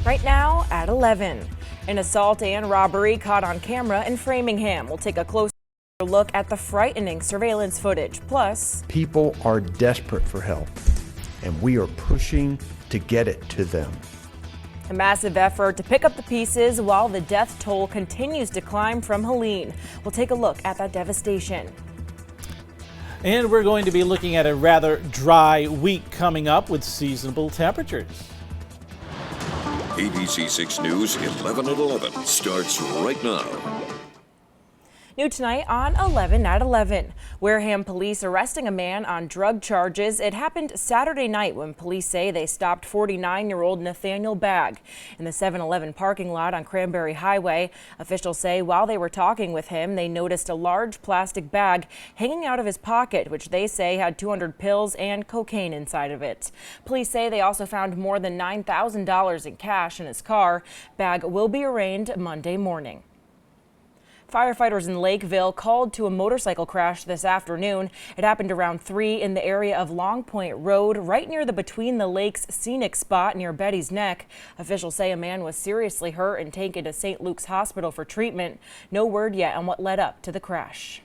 Right now at 11. An assault and robbery caught on camera in Framingham. We'll take a closer look at the frightening surveillance footage. Plus, people are desperate for help, and we are pushing to get it to them. a massive effort to pick up the pieces while the death toll continues to climb from Helene. We'll take a look at that devastation. And we're going to be looking at a rather dry week coming up with seasonable temperatures. ABC 6 News 11 at 11 starts right now. New tonight on 11 at 11. Wareham police arresting a man on drug charges. It happened Saturday night when police say they stopped 49-year-old Nathaniel Bagg in the 7-Eleven parking lot on Cranberry Highway. Officials say while they were talking with him, they noticed a large plastic bag hanging out of his pocket, which they say had 200 pills and cocaine inside of it. Police say they also found more than $9,000 in cash in his car. Bagg will be arraigned Monday morning. Firefighters in Lakeville called to a motorcycle crash this afternoon. It happened around 3 in the area of Long Point Road, right near the Between the Lakes scenic spot near Betty's Neck. Officials say a man was seriously hurt and taken to St. Luke's Hospital for treatment. No word yet on what led up to the crash.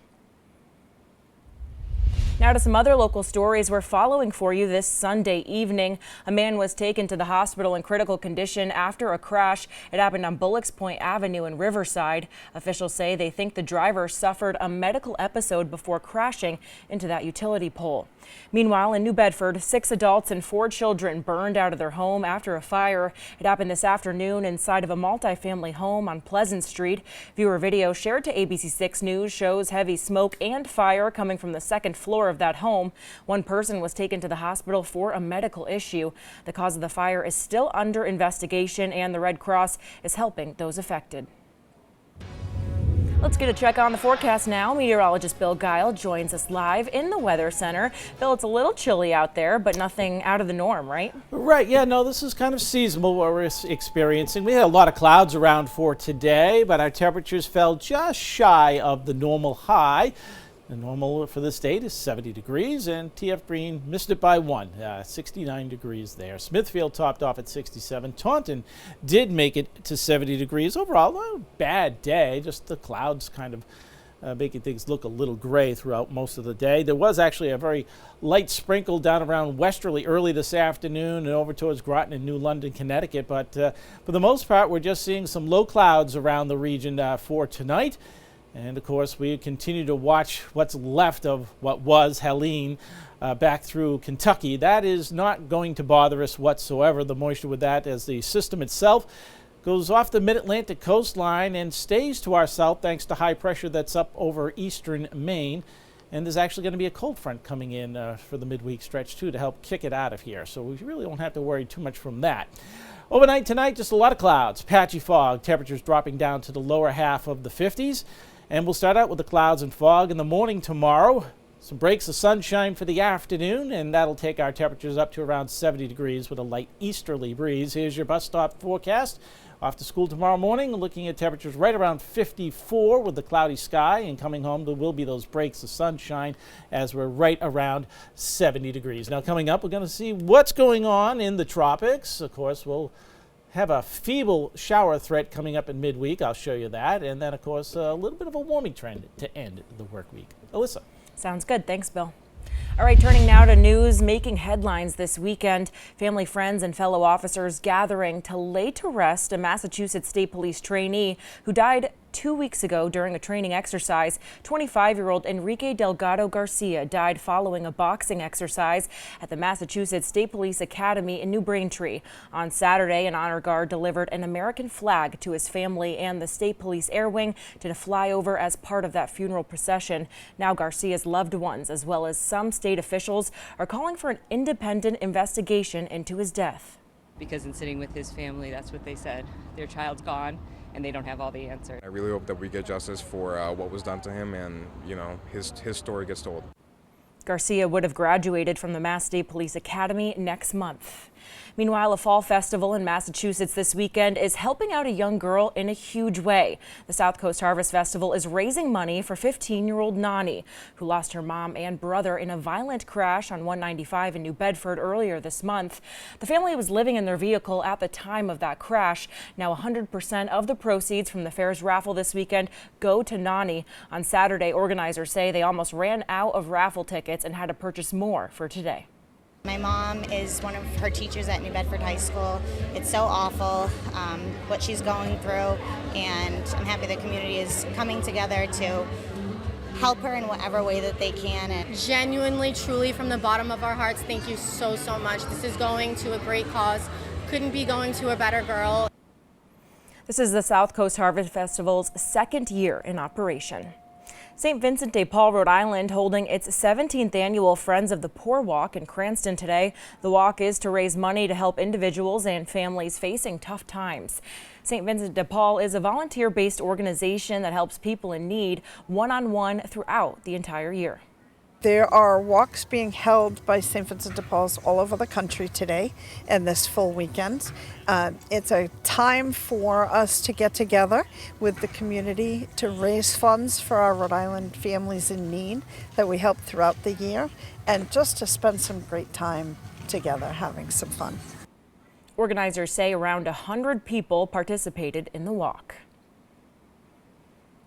Now to some other local stories we're following for you this Sunday evening. A man was taken to the hospital in critical condition after a crash. It happened on Bullocks Point Avenue in Riverside. Officials say they think the driver suffered a medical episode before crashing into that utility pole. Meanwhile, in New Bedford, 6 adults and 4 children burned out of their home after a fire. It happened this afternoon inside of a multifamily home on Pleasant Street. Viewer video shared to ABC 6 News shows heavy smoke and fire coming from the second floor of that home. One person was taken to the hospital for a medical issue. The cause of the fire is still under investigation, and the Red Cross is helping those affected. Let's get a check on the forecast now. Meteorologist Bill Guile joins us live in the Weather Center. Bill, it's a little chilly out there, but nothing out of the norm, right? Right, yeah, no, this is kind of seasonal what we're experiencing. We had a lot of clouds around for today, but our temperatures fell just shy of the normal high. The normal for this date is 70 degrees, and TF Green missed it by 1, 69 degrees there. Smithfield topped off at 67. Taunton did make it to 70 degrees. Overall, not a bad day, just the clouds kind of making things look a little gray throughout most of the day. There was actually a very light sprinkle down around Westerly early this afternoon and over towards Groton and New London, Connecticut, but for the most part, we're just seeing some low clouds around the region for tonight. And of course, we continue to watch what's left of what was Helene back through Kentucky. That is not going to bother us whatsoever, the moisture with that, as the system itself goes off the mid-Atlantic coastline and stays to our south thanks to high pressure that's up over eastern Maine. And there's actually going to be a cold front coming in for the midweek stretch, too, to help kick it out of here. So we really don't have to worry too much from that. Overnight tonight, just a lot of clouds, patchy fog, temperatures dropping down to the lower half of the 50s. And we'll start out with the clouds and fog in the morning tomorrow. Some breaks of sunshine for the afternoon, and that'll take our temperatures up to around 70 degrees with a light easterly breeze. Here's your bus stop forecast. Off to school tomorrow morning, looking at temperatures right around 54 with the cloudy sky, and coming home there will be those breaks of sunshine as we're right around 70 degrees. Now coming up, we're going to see what's going on in the tropics. Of course, we'll have a feeble shower threat coming up in midweek. I'll show you that. And then, of course, a little bit of a warming trend to end the work week. Alyssa. Sounds good. Thanks, Bill. All right, turning now to news making headlines this weekend. Family, friends, and fellow officers gathering to lay to rest a Massachusetts State Police trainee who died 2 weeks ago during a training exercise. 25-year-old Enrique Delgado Garcia died following a boxing exercise at the Massachusetts State Police Academy in New Braintree. On Saturday, an honor guard delivered an American flag to his family, and the State Police Air Wing did a flyover as part of that funeral procession. Now Garcia's loved ones, as well as some state officials, are calling for an independent investigation into his death. Because in sitting with his family, that's what they said. Their child's gone, and they don't have all the answers. I really hope that we get justice for what was done to him, and his story gets told. Garcia would have graduated from the Mass State Police Academy next month. Meanwhile, a fall festival in Massachusetts this weekend is helping out a young girl in a huge way. The South Coast Harvest Festival is raising money for 15-year-old Nani, who lost her mom and brother in a violent crash on 195 in New Bedford earlier this month. The family was living in their vehicle at the time of that crash. Now 100% of the proceeds from the fair's raffle this weekend go to Nani. On Saturday, organizers say they almost ran out of raffle tickets and had to purchase more for today. My mom is one of her teachers at New Bedford High School. It's so awful what she's going through, and I'm happy the community is coming together to help her in whatever way that they can. And genuinely, truly, from the bottom of our hearts, thank you so much. This is going to a great cause. Couldn't be going to a better girl. This is the South Coast Harvest Festival's second year in operation. St. Vincent de Paul, Rhode Island, holding its 17th annual Friends of the Poor Walk in Cranston today. The walk is to raise money to help individuals and families facing tough times. St. Vincent de Paul is a volunteer-based organization that helps people in need one-on-one throughout the entire year. There are walks being held by St. Vincent de Paul's all over the country today and this full weekend. It's a time for us to get together with the community to raise funds for our Rhode Island families in need that we help throughout the year, and just to spend some great time together having some fun. Organizers say around 100 people participated in the walk.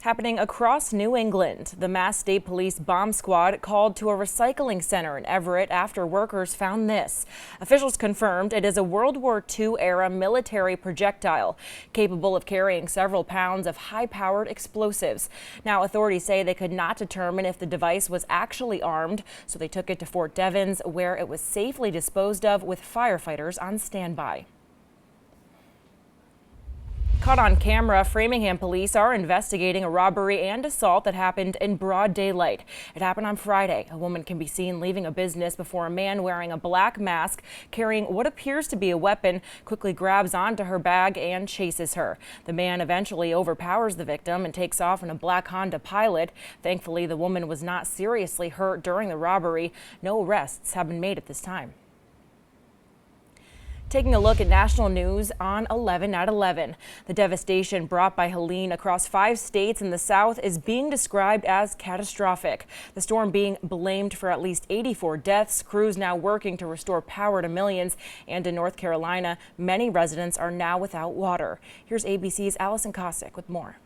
Happening across New England, the Mass State Police bomb squad called to a recycling center in Everett after workers found this. Officials confirmed it is a World War II-era military projectile capable of carrying several pounds of high-powered explosives. Now, authorities say they could not determine if the device was actually armed, so they took it to Fort Devens, where it was safely disposed of with firefighters on standby. Caught on camera, Framingham police are investigating a robbery and assault that happened in broad daylight. It happened on Friday. A woman can be seen leaving a business before a man wearing a black mask, carrying what appears to be a weapon, quickly grabs onto her bag and chases her. The man eventually overpowers the victim and takes off in a black Honda Pilot. Thankfully, the woman was not seriously hurt during the robbery. No arrests have been made at this time. Taking a look at national news on 11 at 11. The devastation brought by Helene across 5 states in the South is being described as catastrophic. The storm being blamed for at least 84 deaths. Crews now working to restore power to millions. And in North Carolina, many residents are now without water. Here's ABC's Allison Cossack with more.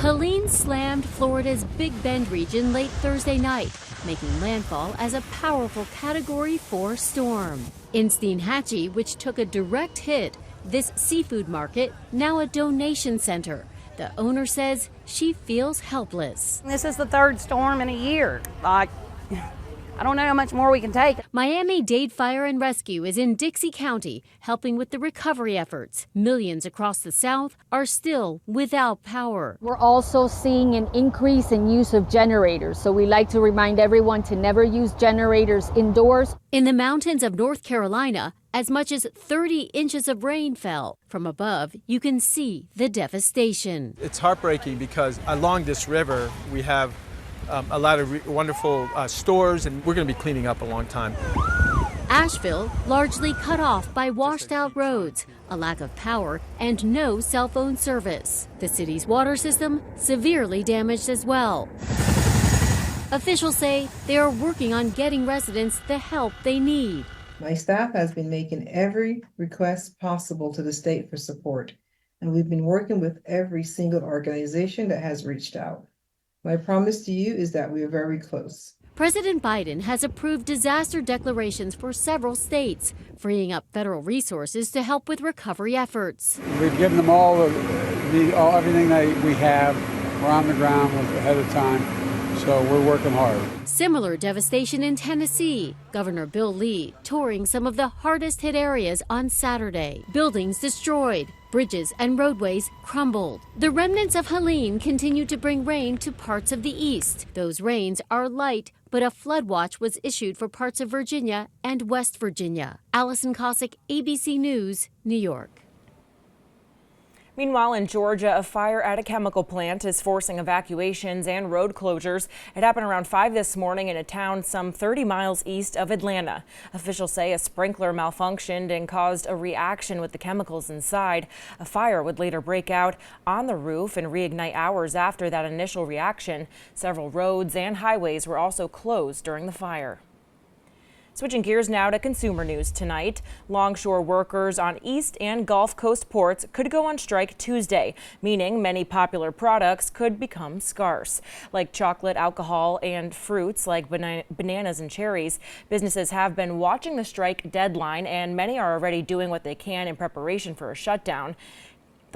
Helene slammed Florida's Big Bend region late Thursday night, making landfall as a powerful Category 4 storm. In Steinhatchee, which took a direct hit, this seafood market, now a donation center. The owner says she feels helpless. This is the 3rd storm in a year. I don't know how much more we can take. Miami-Dade Fire and Rescue is in Dixie County, helping with the recovery efforts. Millions across the South are still without power. We're also seeing an increase in use of generators, so we like to remind everyone to never use generators indoors. In the mountains of North Carolina, as much as 30 inches of rain fell. From above, you can see the devastation. It's heartbreaking because along this river, we have a lot of wonderful stores, and we're going to be cleaning up a long time. Asheville largely cut off by washed out roads, a lack of power, and no cell phone service. The city's water system severely damaged as well. Officials say they are working on getting residents the help they need. My staff has been making every request possible to the state for support, and we've been working with every single organization that has reached out. My promise to you is that we are very close. President Biden has approved disaster declarations for several states, freeing up federal resources to help with recovery efforts. We've given them all everything we have. We're on the ground ahead of time, so we're working hard. Similar devastation in Tennessee. Governor Bill Lee touring some of the hardest hit areas on Saturday. Buildings destroyed. Bridges and roadways crumbled. The remnants of Helene continue to bring rain to parts of the east. Those rains are light, but a flood watch was issued for parts of Virginia and West Virginia. Allison Cossack, ABC News, New York. Meanwhile, in Georgia, a fire at a chemical plant is forcing evacuations and road closures. It happened around 5 this morning in a town some 30 miles east of Atlanta. Officials say a sprinkler malfunctioned and caused a reaction with the chemicals inside. A fire would later break out on the roof and reignite hours after that initial reaction. Several roads and highways were also closed during the fire. Switching gears now to consumer news tonight. Longshore workers on East and Gulf Coast ports could go on strike Tuesday, meaning many popular products could become scarce. Like chocolate, alcohol, and fruits like bananas and cherries. Businesses have been watching the strike deadline, and many are already doing what they can in preparation for a shutdown.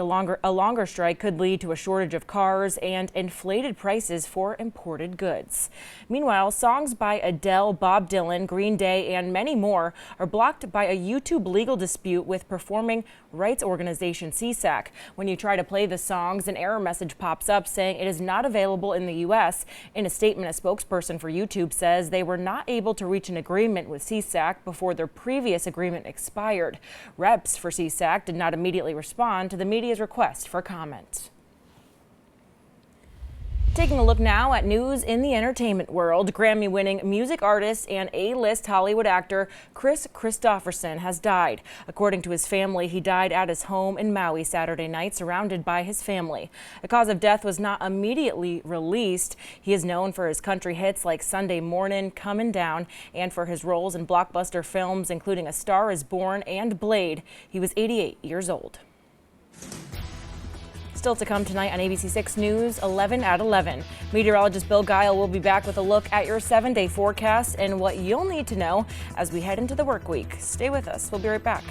A longer strike could lead to a shortage of cars and inflated prices for imported goods. Meanwhile, songs by Adele, Bob Dylan, Green Day, and many more are blocked by a YouTube legal dispute with performing rights organization SESAC. When you try to play the songs, an error message pops up saying it is not available in the U.S. In a statement, a spokesperson for YouTube says they were not able to reach an agreement with SESAC before their previous agreement expired. Reps for SESAC did not immediately respond to the media's request for comment. Taking a look now at news in the entertainment world, Grammy-winning music artist and A-list Hollywood actor Kris Kristofferson has died. According to his family, he died at his home in Maui Saturday night, surrounded by his family. The cause of death was not immediately released. He is known for his country hits like Sunday Mornin', Comin' Down, and for his roles in blockbuster films, including A Star is Born and Blade. He was 88 years old. Still to come tonight on ABC 6 News, 11 at 11. Meteorologist Bill Guile will be back with a look at your 7-day forecast and what you'll need to know as we head into the work week. Stay with us. We'll be right back.